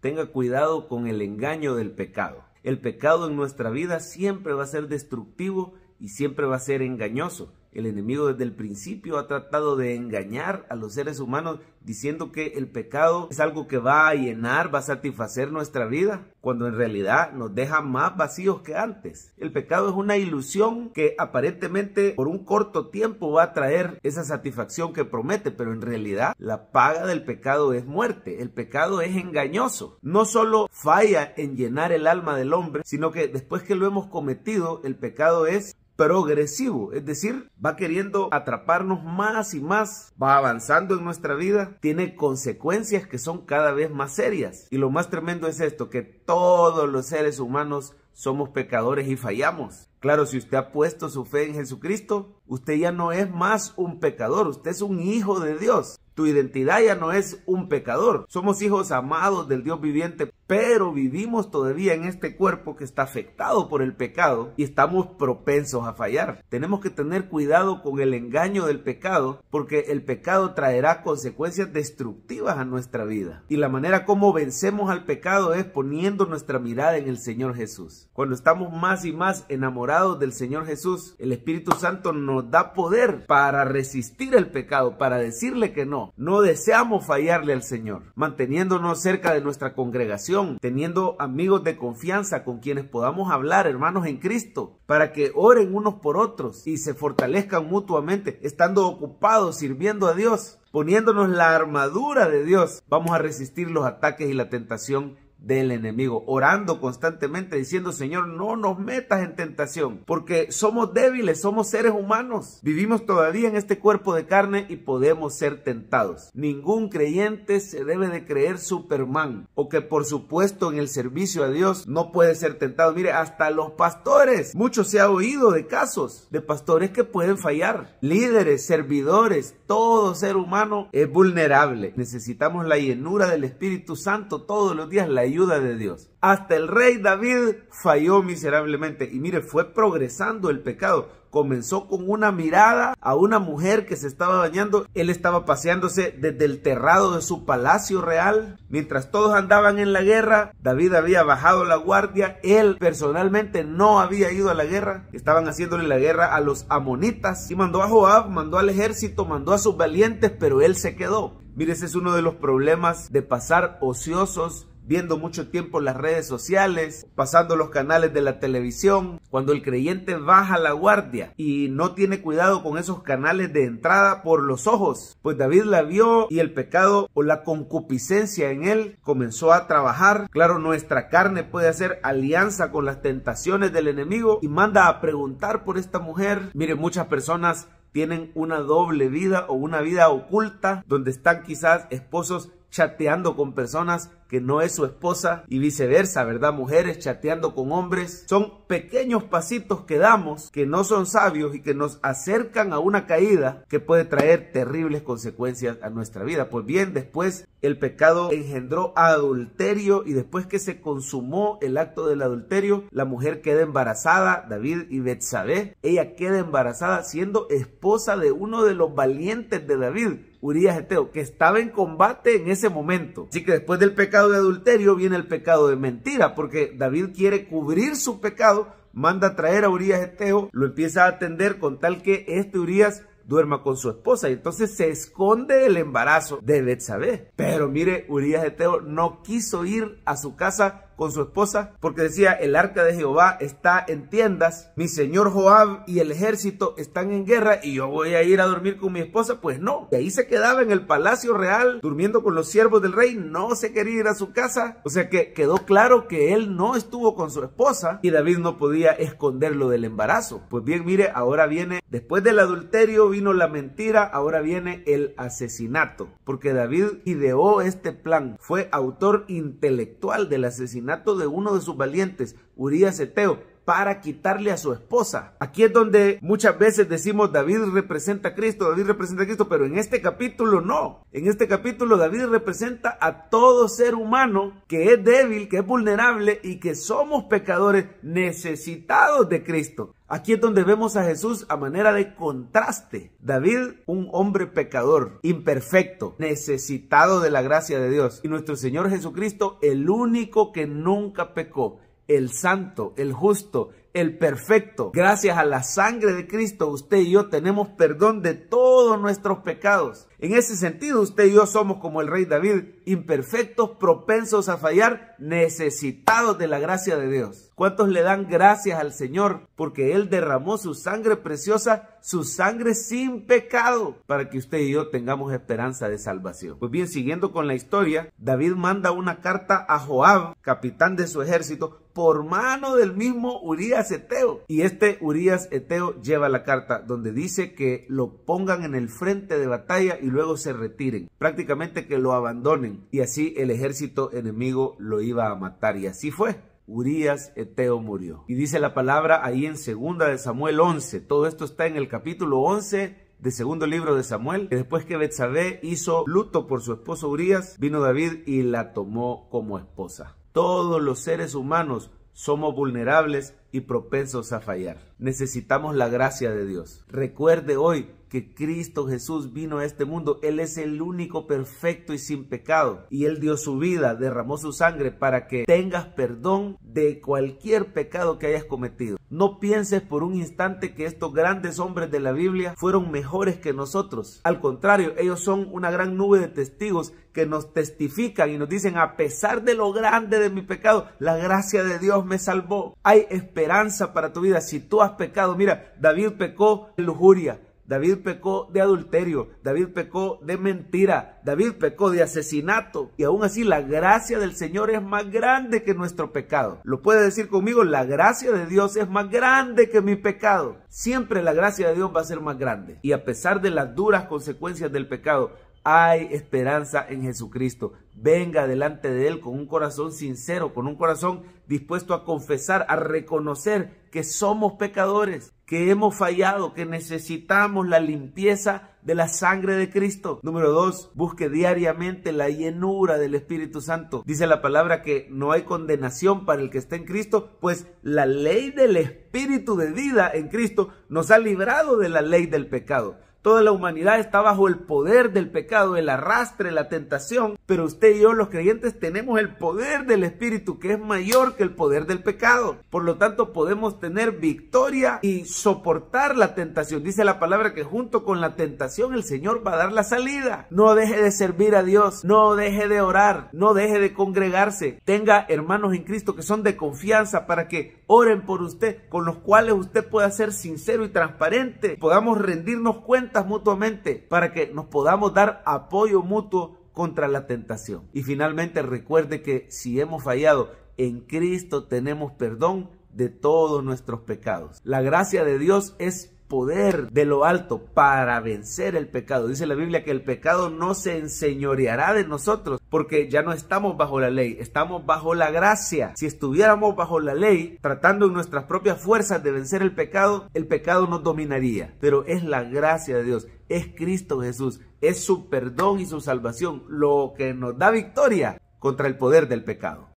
tenga cuidado con el engaño del pecado. El pecado en nuestra vida siempre va a ser destructivo y siempre va a ser engañoso. El enemigo desde el principio ha tratado de engañar a los seres humanos diciendo que el pecado es algo que va a llenar, va a satisfacer nuestra vida, cuando en realidad nos deja más vacíos que antes. El pecado es una ilusión que aparentemente por un corto tiempo va a traer esa satisfacción que promete, pero en realidad la paga del pecado es muerte. El pecado es engañoso. No solo falla en llenar el alma del hombre, sino que después que lo hemos cometido, el pecado es progresivo, es decir, va queriendo atraparnos más y más, va avanzando en nuestra vida, tiene consecuencias que son cada vez más serias. Y lo más tremendo es esto, que todos los seres humanos somos pecadores y fallamos. Claro, si usted ha puesto su fe en Jesucristo, usted ya no es más un pecador, usted es un hijo de Dios. Tu identidad ya no es un pecador. Somos hijos amados del Dios viviente, pero vivimos todavía en este cuerpo que está afectado por el pecado y estamos propensos a fallar. Tenemos que tener cuidado con el engaño del pecado, porque el pecado traerá consecuencias destructivas a nuestra vida. Y la manera como vencemos al pecado es poniendo nuestra mirada en el Señor Jesús. Cuando estamos más y más enamorados del Señor Jesús, el Espíritu Santo nos da poder para resistir el pecado, para decirle que no. No deseamos fallarle al Señor, manteniéndonos cerca de nuestra congregación, teniendo amigos de confianza con quienes podamos hablar, hermanos en Cristo, para que oren unos por otros y se fortalezcan mutuamente, estando ocupados sirviendo a Dios, poniéndonos la armadura de Dios. Vamos a resistir los ataques y la tentación del enemigo, orando constantemente, diciendo: Señor, no nos metas en tentación, porque somos débiles, somos seres humanos, vivimos todavía en este cuerpo de carne y podemos ser tentados. Ningún creyente se debe de creer Superman, o que por supuesto en el servicio a Dios no puede ser tentado. Mire, hasta los pastores, mucho se ha oído de casos de pastores que pueden fallar, líderes, servidores, todo ser humano es vulnerable. Necesitamos la llenura del Espíritu Santo todos los días, la ayuda de Dios. Hasta el rey David falló miserablemente y mire, fue progresando el pecado. Comenzó con una mirada a una mujer que se estaba bañando. Él estaba paseándose desde el terrado de su palacio real. Mientras todos andaban en la guerra, David había bajado la guardia. Él personalmente no había ido a la guerra. Estaban haciéndole la guerra a los amonitas. Y mandó a Joab, mandó al ejército, mandó a sus valientes, pero él se quedó. Mire, ese es uno de los problemas de pasar ociosos, viendo mucho tiempo las redes sociales, pasando los canales de la televisión. Cuando el creyente baja la guardia y no tiene cuidado con esos canales de entrada por los ojos, pues David la vio y el pecado o la concupiscencia en él comenzó a trabajar. Claro, nuestra carne puede hacer alianza con las tentaciones del enemigo y manda a preguntar por esta mujer. Mire, muchas personas tienen una doble vida o una vida oculta, donde están quizás esposos chateando con personas que no es su esposa y viceversa, ¿verdad? Mujeres chateando con hombres. Son pequeños pasitos que damos que no son sabios y que nos acercan a una caída que puede traer terribles consecuencias a nuestra vida. Pues bien, después el pecado engendró adulterio y después que se consumó el acto del adulterio, la mujer queda embarazada, David y Betsabé. Ella queda embarazada siendo esposa de uno de los valientes de David, Urías Eteo, que estaba en combate en ese momento. Así que después del pecado de adulterio viene el pecado de mentira, porque David quiere cubrir su pecado, manda a traer a Urías Eteo, lo empieza a atender con tal que este Urías duerma con su esposa, y entonces se esconde el embarazo de Betsabé. Pero mire, Urías Eteo no quiso ir a su casa con su esposa porque decía: el arca de Jehová está en tiendas, mi señor Joab y el ejército están en guerra y yo voy a ir a dormir con mi esposa. Pues no, y ahí se quedaba en el palacio real durmiendo con los siervos del rey, no se quería ir a su casa. O sea que quedó claro que él no estuvo con su esposa y David no podía esconderlo del embarazo. Pues bien, mire, ahora viene, después del adulterio vino la mentira, ahora viene el asesinato, porque David ideó este plan, fue autor intelectual del asesinato de uno de sus valientes, Urías Eteo, para quitarle a su esposa. Aquí es donde muchas veces decimos: David representa a Cristo, David representa a Cristo, pero en este capítulo no. En este capítulo David representa a todo ser humano que es débil, que es vulnerable y que somos pecadores necesitados de Cristo. Aquí es donde vemos a Jesús a manera de contraste. David, un hombre pecador, imperfecto, necesitado de la gracia de Dios. Y nuestro Señor Jesucristo, el único que nunca pecó, el santo, el justo, el perfecto. Gracias a la sangre de Cristo, usted y yo tenemos perdón de todos nuestros pecados. En ese sentido, usted y yo somos como el rey David, imperfectos, propensos a fallar, necesitados de la gracia de Dios. ¿Cuántos le dan gracias al Señor? Porque Él derramó su sangre preciosa, su sangre sin pecado, para que usted y yo tengamos esperanza de salvación. Pues bien, siguiendo con la historia, David manda una carta a Joab, capitán de su ejército, por mano del mismo Urías Eteo. Y este Urías Eteo lleva la carta donde dice que lo pongan en el frente de batalla y luego se retiren. Prácticamente que lo abandonen. Y así el ejército enemigo lo iba a matar. Y así fue. Urías Eteo murió. Y dice la palabra ahí en 2 de Samuel 11. Todo esto está en el capítulo 11 de segundo libro de Samuel, que después que Betsabé hizo luto por su esposo Urías, vino David y la tomó como esposa. Todos los seres humanos somos vulnerables y propensos a fallar. Necesitamos la gracia de Dios. Recuerde hoy que Cristo Jesús vino a este mundo. Él es el único perfecto y sin pecado. Y Él dio su vida, derramó su sangre para que tengas perdón de cualquier pecado que hayas cometido. No pienses por un instante que estos grandes hombres de la Biblia fueron mejores que nosotros. Al contrario, ellos son una gran nube de testigos que nos testifican y nos dicen: a pesar de lo grande de mi pecado, la gracia de Dios me salvó. Hay esperanza para tu vida. Si tú has pecado, mira, David pecó de lujuria, David pecó de adulterio, David pecó de mentira, David pecó de asesinato, y aún así la gracia del Señor es más grande que nuestro pecado. ¿Lo puede decir conmigo? La gracia de Dios es más grande que mi pecado. Siempre la gracia de Dios va a ser más grande. Y a pesar de las duras consecuencias del pecado, hay esperanza en Jesucristo. Venga delante de Él con un corazón sincero, con un corazón dispuesto a confesar, a reconocer que somos pecadores, que hemos fallado, que necesitamos la limpieza de la sangre de Cristo. Número 2, busque diariamente la llenura del Espíritu Santo. Dice la palabra que no hay condenación para el que está en Cristo, pues la ley del Espíritu de vida en Cristo nos ha librado de la ley del pecado. Toda la humanidad está bajo el poder del pecado, el arrastre, la tentación, pero usted y yo, los creyentes, tenemos el poder del Espíritu, que es mayor que el poder del pecado. Por lo tanto, podemos tener victoria y soportar la tentación. Dice la palabra que junto con la tentación el Señor va a dar la salida. No deje de servir a Dios, no deje de orar, no deje de congregarse. Tenga hermanos en Cristo que son de confianza para que oren por usted, con los cuales usted pueda ser sincero y transparente. Podamos rendirnos cuentas mutuamente para que nos podamos dar apoyo mutuo contra la tentación. Y finalmente recuerde que si hemos fallado, en Cristo tenemos perdón de todos nuestros pecados. La gracia de Dios es poder de lo alto para vencer el pecado. Dice la Biblia que el pecado no se enseñoreará de nosotros, porque ya no estamos bajo la ley, estamos bajo la gracia. Si estuviéramos bajo la ley, tratando en nuestras propias fuerzas de vencer el pecado nos dominaría. Pero es la gracia de Dios, es Cristo Jesús, es su perdón y su salvación lo que nos da victoria contra el poder del pecado.